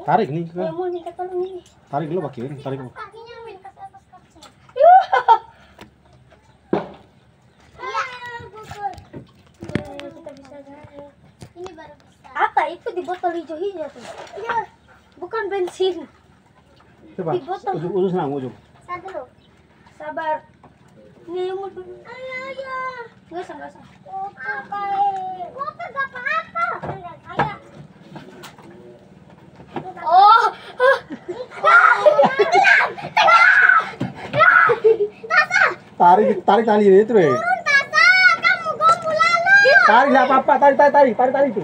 Tarik nih. Tarik dulu bagian, tarik dulu. Apa itu di botol hijau-hijau tuh? Iya, bukan bensin. Coba. Di botol. Ujung senang ujung. Sabar. Nih, mau dulu. Ayo. Enggak usah, enggak usah. Oh. Tarik tali itu deh. Tarik nggak apa-apa, tarik itu.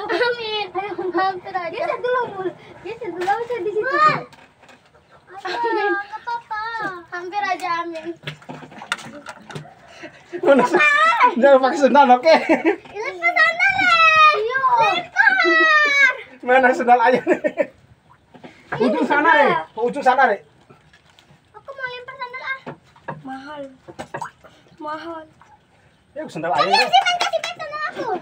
Amin. Hampir aja. Geser dulu, Mul. Geser dulu aja di situ. Amin. Enggak apa-apa. Hampir aja, Amin. Jangan pakai sendal, oke? Lempar sandal, Iya. Lempar. Mana sendal aja nih? Ujung sana deh, ujung sana deh. Aku mau lempar sandal ah. Mahal. Ya sendal aja. Kasih pet sandal aku.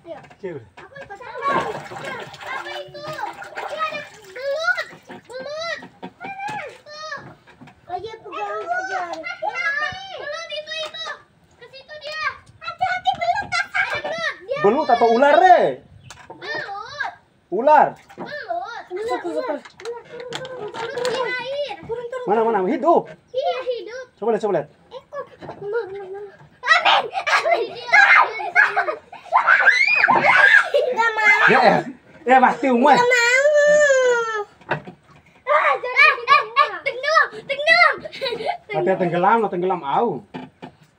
Ayo. Cewek. Aku lempar sandal. Apa itu? Dia ada belut. Ayo pegang saja. Belut itu. Ke situ dia. Hati-hati belut Tasa. Ada belut. Dia Belut atau ular deh? belut. Ular. Belut di air. Mana hidup? Iya hidup. Coba lihat. Ekor. Amin. Gak mau. Ya pasti umai. Gak mau. Tenggelam. Hati tenggelam au.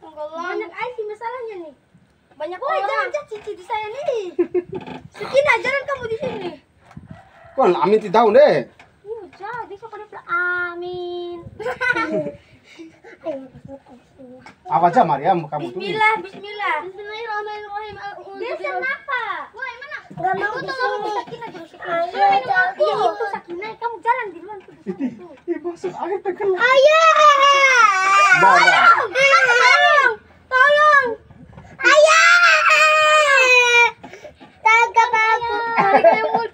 Banyak air sih masalahnya nih. Banyak orang. Jangan cici di saya nih. Sekina jangan kamu di sini. Kok Amin tidak tahu deh. Jadi siapa dia Amin. Apa aja Mariam kamu tuh? Bismillah. Bismillahirrahmanirrahim. Dia kenapa? Woi, mana? Enggak mau tolong Sakina dulu. Ayo, iya itu Sakina, kamu jalan di luar tuh. Ih, masuk air tenggelam. Ayo. Tolong. Ayo. Tangkap aku.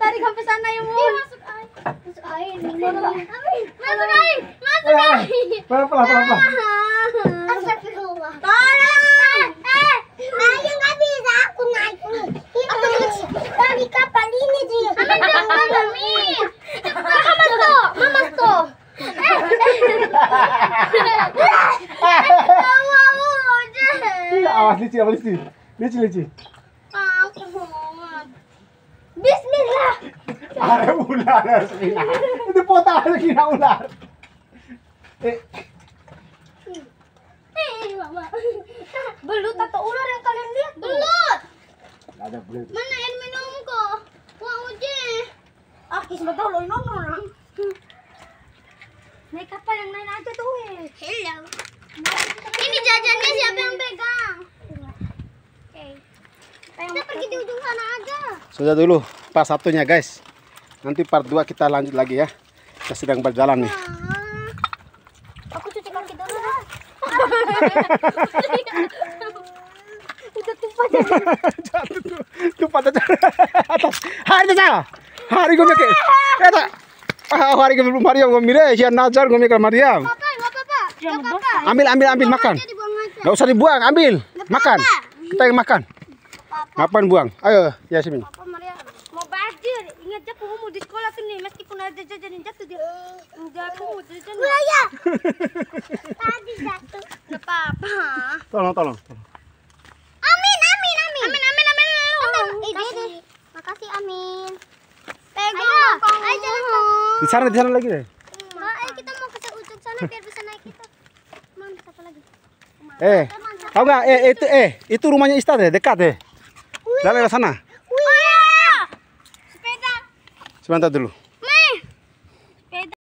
Tarik sampai sana ya, Mul. Masuk air. Masuk air. Pelan. Astagfirullah. Tolong. Ayo nggak bisa aku naik nih. Itu dari kapal ini sih. Amin. Mama tuh. Awas lici. Bismillah. Ada ular Rasmina. Itu potong lagi na ular. Mama. Belut atau ular yang kalian lihat? Belut. Ada belut. Mana air minumku? Wah, Uji. Akis betul lo nonton. Naik kapal yang lain aja tuh. Hello. Ini jajannya siapa yang pegang? Oke. Kita pergi di ujung sana aja. Sudah dulu part 1-nya guys. Nanti part 2 kita lanjut lagi ya. Kita sedang berjalan nih. Aku cuci kaki dulu lah. Udah tumpah Jatuh. Tumpah atas. Hari saja. Hari gue mikir. Eta. Hari gue belum Mariam gue mire, sian Nazar gue mikir Mariam. Enggak apa-apa. Ambil makan. Enggak usah dibuang, ambil. Makan. Kita yang makan. Ngapain buang? Ayo, Yasmin. Papa Maria mau banjir. Ingat aja aku mau di sekolah sini meskipun ada jajanin jatuh dia. Enggak aku mau jajan. Ya. Tadi jatuh. Enggak apa-apa. Tolong. Amin. Ini. Makasih Amin. Pegang. Ayo jalan. Di sana lagi deh. Ayo kita mau ke ujung sana biar bisa naik kita. Mam, satu lagi. Tahu nggak? Itu rumahnya Ista deh, dekat deh. Jalan ke sana. Sepeda. Sebentar dulu.